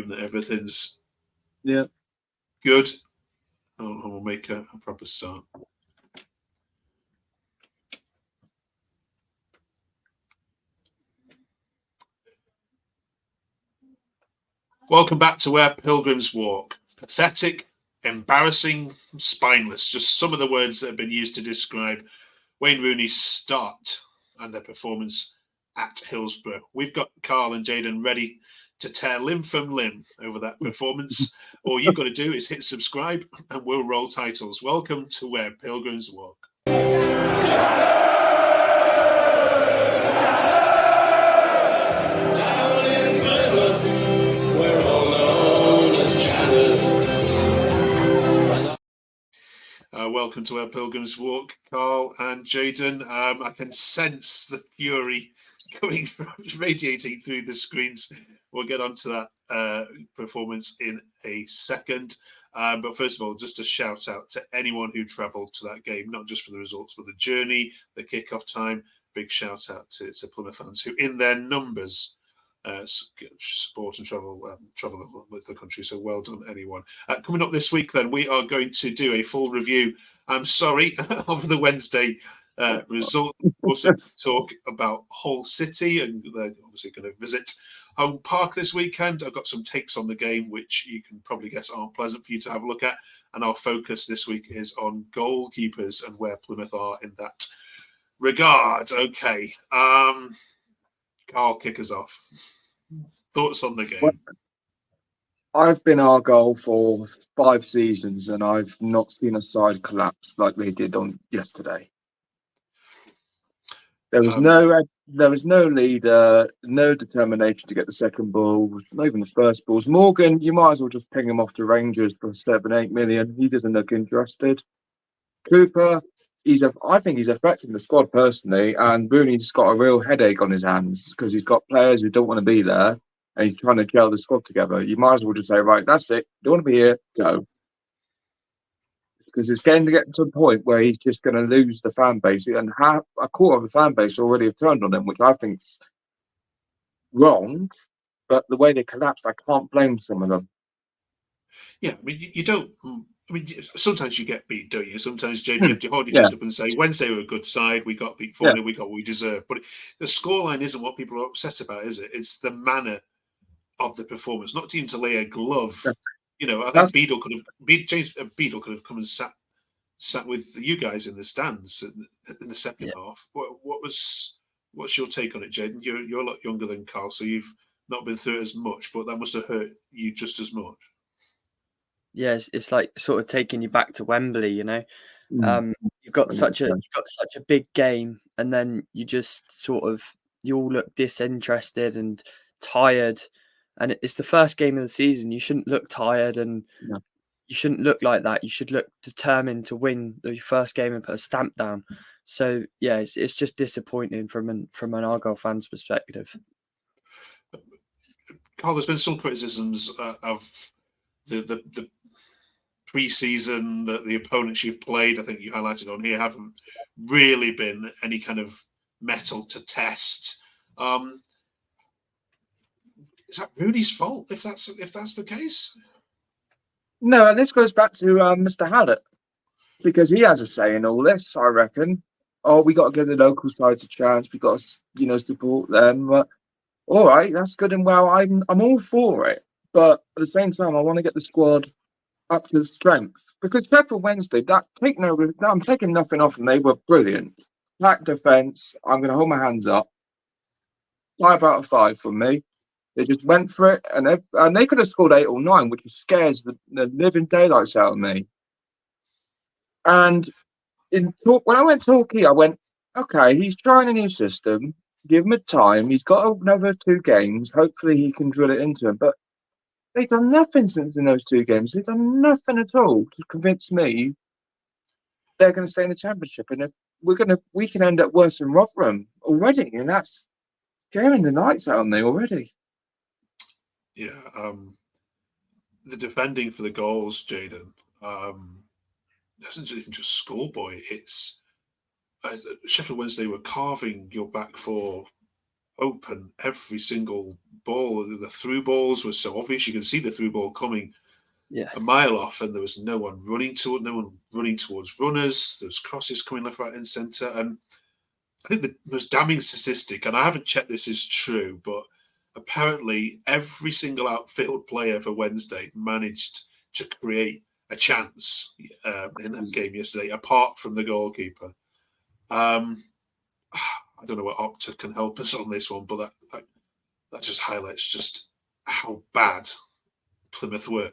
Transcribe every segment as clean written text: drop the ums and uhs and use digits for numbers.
that everything's good. And we'll make a proper start. Welcome back to Where Pilgrims Walk. Pathetic, embarrassing, spineless. Just some of the words that have been used to describe Wayne Rooney's start and their performance at Hillsborough. We've got Carl and Jayden ready to tear limb from limb over that performance. All you've got to do is hit subscribe and we'll roll titles. Welcome to Where Pilgrims Walk. Welcome to Our Pilgrims Walk, Carl and Jayden. I can sense the fury coming from radiating through the screens. We'll get onto that performance in a second. But first of all, just a shout out to anyone who travelled to that game, not just for the results, but the journey, the kickoff time. Big shout out to Plymouth fans who, in their numbers, support and travel with the country. So well done, anyone. Coming up this week, then, we are going to do a full review, I'm sorry, of the Wednesday result. Also talk about Hull City, and they're obviously going to visit Home Park this weekend. I've got some takes on the game, which you can probably guess aren't pleasant for you to have a look at. And our focus this week is on goalkeepers and where Plymouth are in that regard. Okay. Carl, kick us off. Thoughts on the game? Well, I've been Argyle for 5 seasons and I've not seen a side collapse like they did on yesterday. There was no leader, no determination to get the second balls, not even the first balls. Morgan, you might as well just ping him off to Rangers for 7-8 million. He doesn't look interested. Cooper, I think he's affecting the squad personally, and Rooney's got a real headache on his hands because he's got players who don't want to be there, and he's trying to gel the squad together. You might as well just say, right, that's it. Don't want to be here, go. Because it's getting to get to a point where he's just going to lose the fan base, and a quarter of the fan base already have turned on him, which I think's wrong. But the way they collapsed, I can't blame some of them. Yeah, I mean, you don't. I mean, sometimes you get beat, don't you? Sometimes, Jayden, you have to hold your head up and say, Wednesday were a good side. We got beat 4-0. We got what we deserve. But the scoreline isn't what people are upset about, is it? It's the manner of the performance, not even to lay a glove. Yeah. You know, I think James Beadle could have come and sat with you guys in the stands in the second half. What's your take on it, Jayden? You're a lot younger than Carl, so you've not been through it as much, but that must have hurt you just as much. Yeah, it's like sort of taking you back to Wembley, you know. You've got such a big game, and then you just you all look disinterested and tired. And it's the first game of the season. You shouldn't look tired, and you shouldn't look like that. You should look determined to win the first game and put a stamp down. So yeah, it's just disappointing from an Argyle fan's perspective. Carl, there's been some criticisms of the pre-season, that the opponents you've played, I think you highlighted on here, haven't really been any kind of metal to test. Is that Rooney's fault if that's the case? No, and this goes back to Mr. Hallett, because he has a say in all this, I reckon. Oh, we got to give the local sides a chance. We got to, support them. But all right, that's good and well. I'm all for it, but at the same time, I want to get the squad up to strength, because Sheffield Wednesday, I'm taking nothing off them. They were brilliant. Back defence, I'm going to hold my hands up. 5 out of 5 from me. They just went for it, and they could have scored 8 or 9, which scares the living daylights out of me. And when I went to Torquay, I went, okay, he's trying a new system. Give him a time. He's got another 2 games. Hopefully, he can drill it into him. But they've done nothing since in those 2 games. They've done nothing at all to convince me they're going to stay in the Championship. And if we can end up worse than Rotherham already, and that's scaring the lights out of me already. Yeah, the defending for the goals, Jayden, isn't even just schoolboy. It's Sheffield Wednesday were carving your back four open every single ball. The through balls were so obvious; you can see the through ball coming a mile off, and there was no one running towards runners. There was crosses coming left, right, and centre. And I think the most damning statistic, and I haven't checked this is true, but apparently every single outfield player for Wednesday managed to create a chance in that game yesterday, apart from the goalkeeper. I don't know what Opta can help us on this one, but that just highlights just how bad Plymouth were.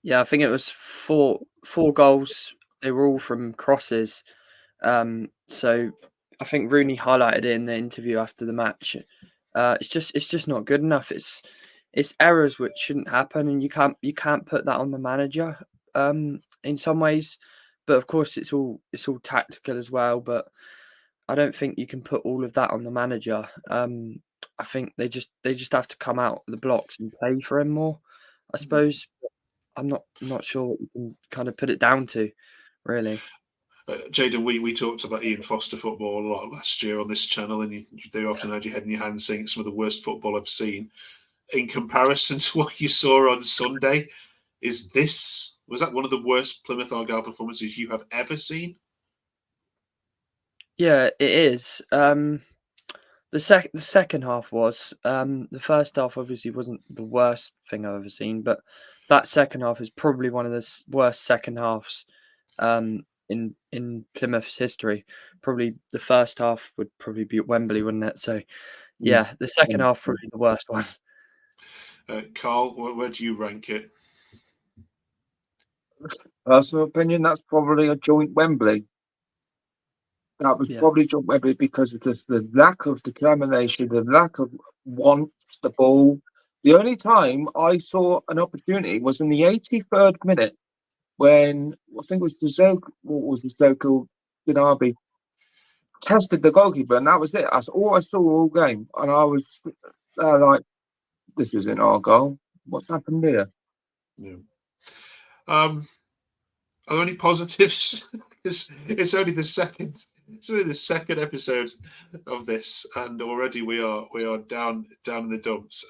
Yeah, I think it was four goals. They were all from crosses. So I think Rooney highlighted it in the interview after the match. It's just not good enough. It's errors which shouldn't happen, and you can't put that on the manager. In some ways, but of course it's all tactical as well. But I don't think you can put all of that on the manager. I think they just have to come out of the blocks and play for him more. I suppose. I'm not sure what you can kind of put it down to, really. Jayden, we talked about Ian Foster football a lot last year on this channel, and you often had your head in your hands saying it's some of the worst football I've seen. In comparison to what you saw on Sunday, was that one of the worst Plymouth Argyle performances you have ever seen? Yeah, it is. The second half was. The first half obviously wasn't the worst thing I've ever seen, but that second half is probably one of the worst second halves in Plymouth's history. Probably the first half would probably be at Wembley, wouldn't it? So yeah, the second half probably the worst one. Carl, where do you rank it? Personal opinion, that's probably a joint Wembley. That was probably joint Wembley because of the lack of determination, the lack of wants the ball. The only time I saw an opportunity was in the 83rd minute when I think it was Sissoko Ganabi tested the goalkeeper, and that was it. That's all I saw all game, and I was like, "This isn't our goal. What's happened here?" Yeah. Are there any positives? It's only the second. It's only the second episode of this, and already we are down in the dumps.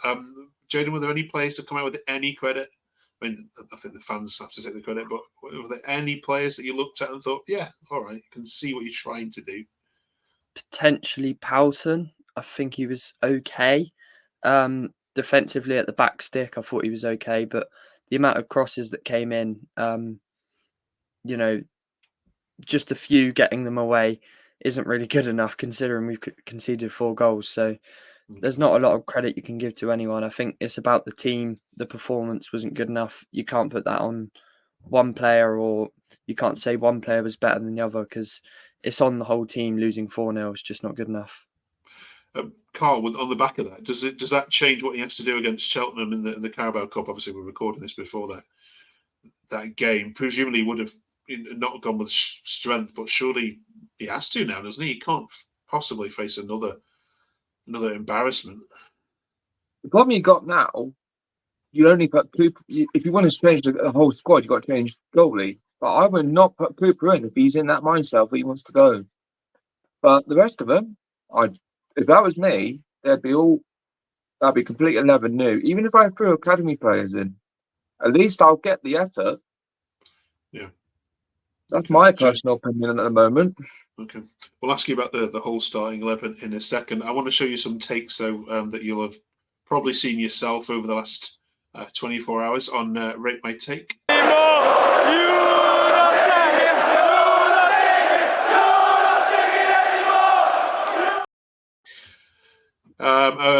Jayden, were there any players to come out with any credit? I mean, I think the fans have to take the credit, but were there any players that you looked at and thought, yeah, all right, I can see what you're trying to do? Potentially Powelton. I think he was okay. Defensively at the back stick, I thought he was okay, but the amount of crosses that came in, just a few getting them away isn't really good enough considering we've conceded 4 goals. So there's not a lot of credit you can give to anyone. I think it's about the team. The performance wasn't good enough. You can't put that on one player, or you can't say one player was better than the other because it's on the whole team. Losing 4-0 is just not good enough. Carl, on the back of that, does that change what he has to do against Cheltenham in the Carabao Cup? Obviously, we're recording this before that game. Presumably, would have not gone with strength, but surely he has to now, doesn't he? He can't possibly face another embarrassment. The problem you got now, you only put Cooper. If you want to change the whole squad, you've got to change goalie. But I would not put Cooper in if he's in that mindset where he wants to go. But the rest of them, if that was me, that'd be complete 11 new. Even if I threw academy players in, at least I'll get the effort. Yeah. That's my personal opinion at the moment. Okay. We'll ask you about the whole starting 11 in a second. I want to show you some takes, though, that you'll have probably seen yourself over the last 24 hours on Rate My Take.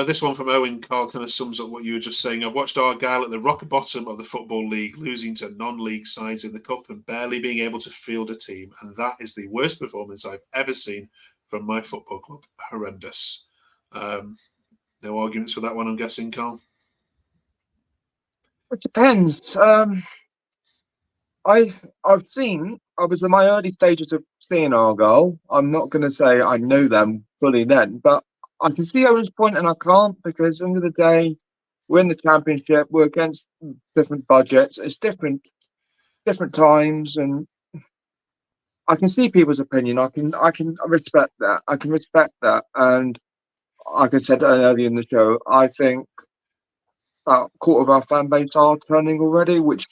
This one from Owen, Carl, kind of sums up what you were just saying. I've watched Argyle at the rock bottom of the Football League, losing to non-league sides in the Cup and barely being able to field a team. And that is the worst performance I've ever seen from my football club. Horrendous. No arguments for that one, I'm guessing, Carl? It depends. I was in my early stages of seeing Argyle. I'm not going to say I know them fully then, but I can see Owen's point, and I can't, because at the end of the day, we're in the Championship. We're against different budgets. It's different times, and I can see people's opinion. I can respect that. And like I said earlier in the show, I think about a quarter of our fan base are turning already, which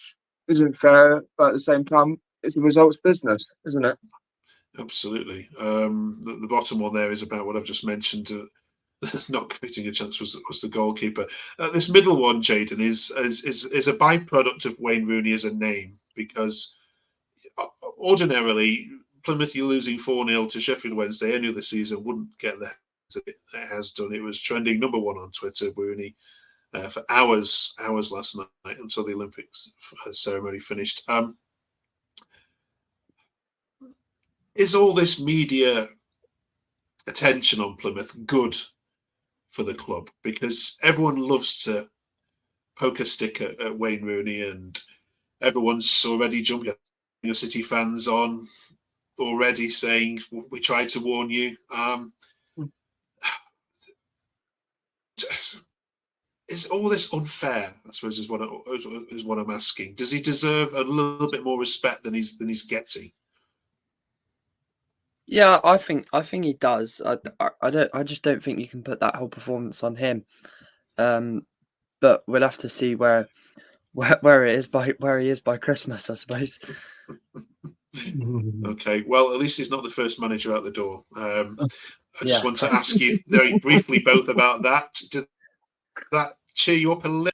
isn't fair, but at the same time, it's the results business, isn't it? Absolutely. The bottom one there is about what I've just mentioned. Not creating a chance was the goalkeeper. This middle one, Jaden, is a byproduct of Wayne Rooney as a name, because ordinarily Plymouth, you're losing 4-0 to Sheffield Wednesday any other season wouldn't get the heads it has done. It was trending number one on Twitter, Rooney, for hours last night until the Olympics ceremony finished. Is all this media attention on Plymouth good for the club? Because everyone loves to poke a stick at Wayne Rooney, and everyone's already jumping at City fans on already saying, we tried to warn you. Is all this unfair? I suppose is what I'm asking. Does he deserve a little bit more respect than he's getting? Yeah, I think he does. I just don't think you can put that whole performance on him. But we'll have to see where he is by Christmas, I suppose. Okay, well, at least he's not the first manager out the door. I just want to Yeah. ask you very briefly both about that. Did that cheer you up a little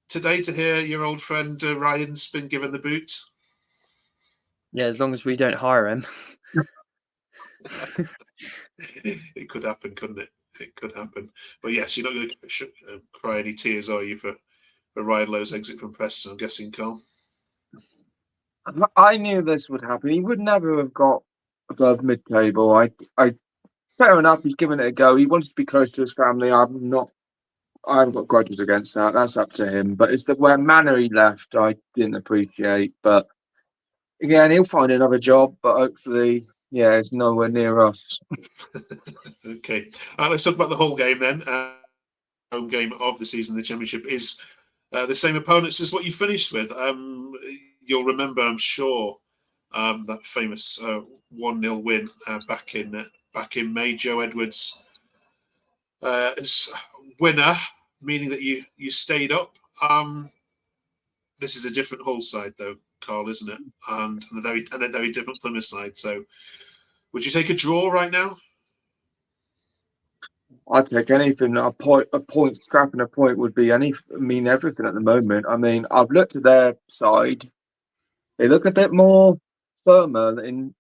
today to hear your old friend Ryan's been given the boot? Yeah, as long as we don't hire him. It could happen, couldn't it? It could happen. But yes, you're not going to cry any tears, are you, for Ryan Lowe's exit from Preston, I'm guessing, Carl? I knew this would happen. He would never have got above mid-table. I fair enough. He's given it a go. He wants to be close to his family. I haven't got grudges against that. That's up to him. But it's the where manner he left I didn't appreciate. But again, he'll find another job. But hopefully, yeah, it's nowhere near us. Okay, let's talk about the whole game then. Home game of the season, the Championship, is the same opponents as what you finished with. You'll remember, I'm sure, that famous 1-0 win back in May. Joe Edwards as winner, meaning that you stayed up. This is a different Hull side, though, Carl, isn't it? And a very different Plymouth side. So, would you take a draw right now? I'd take anything. A point, scrapping a point would mean everything at the moment. I mean, I've looked at their side. They look a bit more firmer and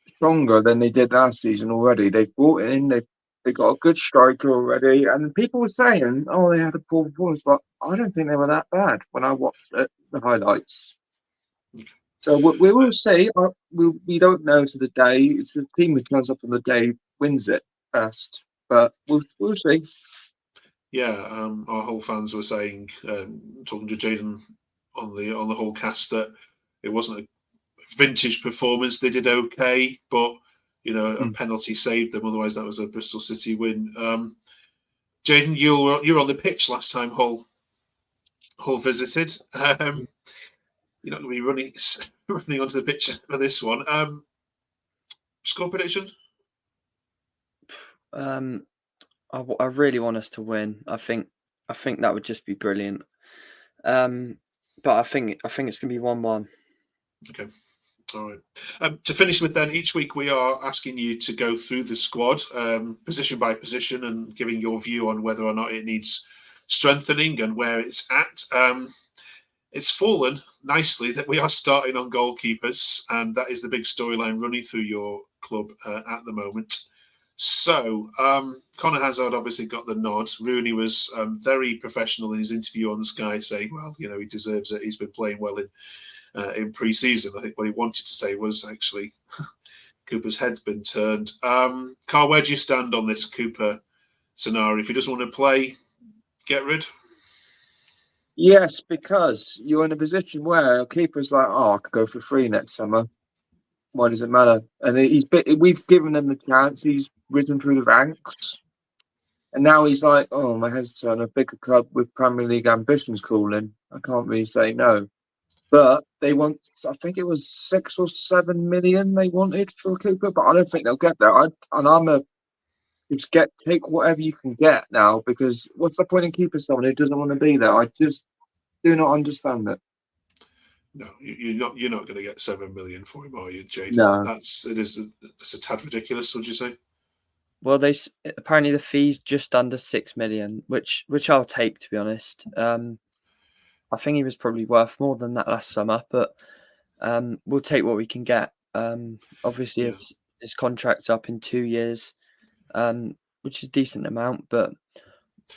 stronger than they did last season already. They've brought in, they got a good striker already, and people were saying, "Oh, they had a poor performance," but I don't think they were that bad when I watched the highlights. So we will see. We don't know to the day. It's the team who turns up on the day wins it best, but we'll see. Yeah, our Hull fans were saying, talking to Jaden on the whole cast, that it wasn't a vintage performance. They did okay, but a penalty saved them. Otherwise, that was a Bristol City win. Jaden, you were on the pitch last time Hull visited. You're not going to be running onto the pitch for this one. Score prediction? I really want us to win. I think that would just be brilliant. But I think it's going to be 1-1. Okay. All right. To finish with then, each week we are asking you to go through the squad, position by position, and giving your view on whether or not it needs strengthening and where it's at. It's fallen nicely that we are starting on goalkeepers, and that is the big storyline running through your club at the moment. So, Conor Hazard obviously got the nod. Rooney was very professional in his interview on Sky, saying, well, he deserves it. He's been playing well in pre-season. I think what he wanted to say was actually Cooper's head's been turned. Carl, where do you stand on this Cooper scenario? If he doesn't want to play, get rid? Yes, because you're in a position where a keeper's like, I could go for free next summer. Why does it matter? And we've given him the chance. He's risen through the ranks. And now he's like, my head's turned. A bigger club with Premier League ambitions calling. I can't really say no. But they want, I think it was 6 or 7 million they wanted for a Cooper, but I don't think they'll get that. I'm a Just take whatever you can get now, because what's the point in keeping someone who doesn't want to be there? I just do not understand it. No, you're not going to get 7 million for him, are you, Jaden? No. It's a tad ridiculous. Would you say? Well, apparently the fee's just under 6 million, which I'll take, to be honest. I think he was probably worth more than that last summer, but we'll take what we can get. Obviously, his contract's up in 2 years, which is a decent amount, but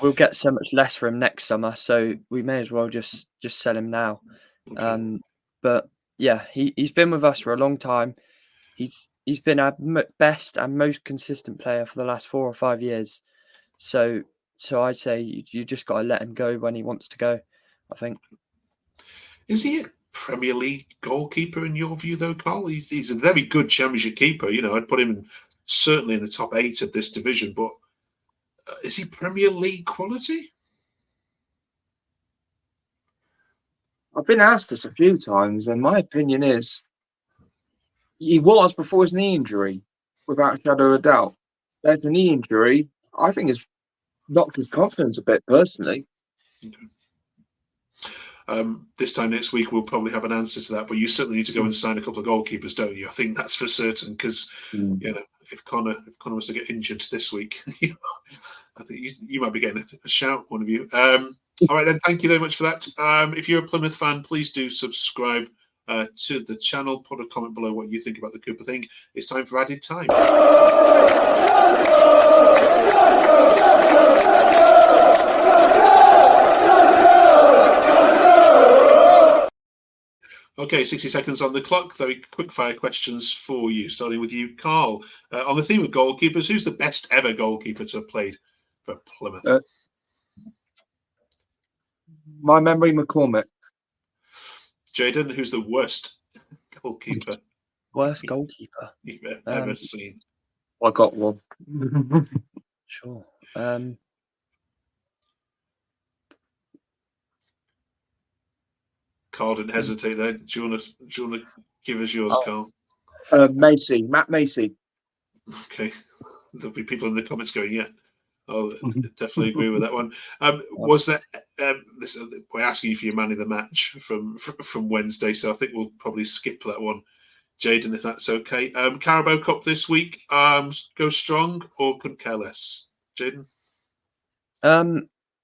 we'll get so much less for him next summer, so we may as well just sell him now. Okay. But yeah, he's been with us for a long time. He's been our best and most consistent player for the last 4 or 5 years. So I'd say you just got to let him go when he wants to go, I think. Is he a Premier League goalkeeper in your view, though, Carl? He's a very good Championship keeper. I'd put him certainly in the top 8 of this division, but is he Premier League quality? I've been asked this a few times, and my opinion is he was before his knee injury, without a shadow of a doubt. There's a knee injury. I think it's knocked his confidence a bit, personally. Okay. This time next week, we'll probably have an answer to that, but you certainly need to go and sign a couple of goalkeepers, don't you? I think that's for certain, because if Connor was to get injured this week, I think you might be getting a shout, one of you. All right, then. Thank you very much for that. If you're a Plymouth fan, please do subscribe to the channel. Put a comment below what you think about the Cooper thing. It's time for added time. Okay, 60 seconds on the clock. Very quick fire questions for you, starting with you, Carl. On the theme of goalkeepers, who's the best ever goalkeeper to have played for Plymouth? My memory, McCormick. Jaden, who's the worst goalkeeper? Worst goalkeeper you've ever seen? I got one. Sure. Carl didn't hesitate there. Do you want to give us yours, Carl? Matt Macy. Okay. There'll be people in the comments going, yeah. I'll definitely agree with that one. Was that we're asking you for your man of the match from Wednesday, so I think we'll probably skip that one, Jaden, if that's okay. Carabao Cup this week. Go strong or couldn't care less, Jaden?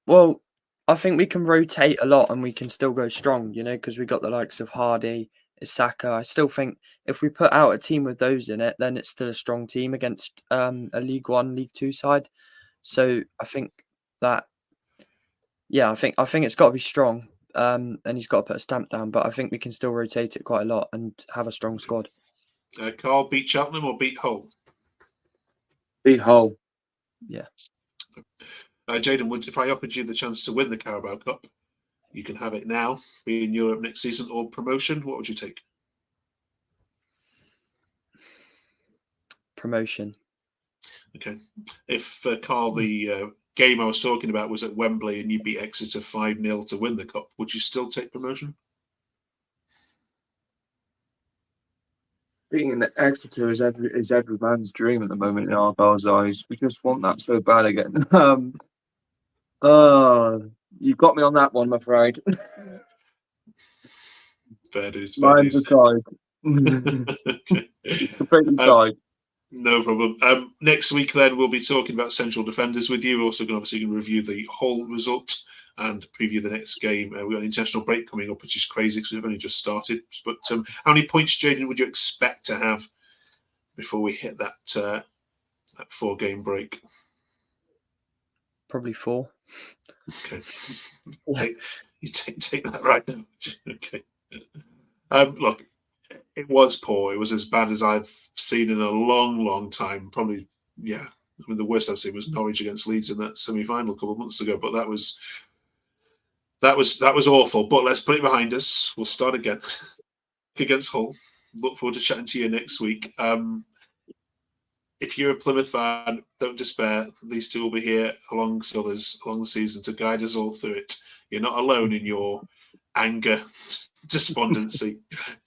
Well, I think we can rotate a lot and we can still go strong, because we got the likes of Hardy, Isaka. I still think if we put out a team with those in it, then it's still a strong team against a League One, League Two side. So I think that, I think it's got to be strong, and he's got to put a stamp down. But I think we can still rotate it quite a lot and have a strong squad. Carl, beat Cheltenham or beat Hull? Beat Hull. Yeah. Jaden, if I offered you the chance to win the Carabao Cup, you can have it now, be in Europe next season, or promotion, what would you take? Promotion. Okay. If, Carl, the game I was talking about was at Wembley and you beat Exeter 5-0 to win the Cup, would you still take promotion? Being at Exeter is every man's dream at the moment in Argyle's eyes. We just want that so bad again. You've got me on that one, I'm afraid. Fair dues. Mine's aside. Okay. Completely aside. No problem. Next week, then, we'll be talking about central defenders with you. We're also going to review the Hull result and preview the next game. We've got an international break coming up, which is crazy because we've only just started. But how many points, Jaden, would you expect to have before we hit that 4-game break? Probably 4. Okay. Take that right now. Okay. Look, it was poor. It was as bad as I've seen in a long, long time. Probably, yeah. I mean, the worst I've seen was Norwich against Leeds in that semi-final a couple of months ago. But that was awful. But let's put it behind us. We'll start again against Hull. Look forward to chatting to you next week. If you're a Plymouth fan, don't despair. These two will be here alongside others along the season to guide us all through it. You're not alone in your anger, despondency.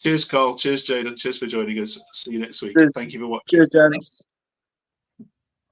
Cheers, Carl. Cheers, Jaden. Cheers for joining us. See you next week. Cheers. Thank you for watching. Cheers, Janice.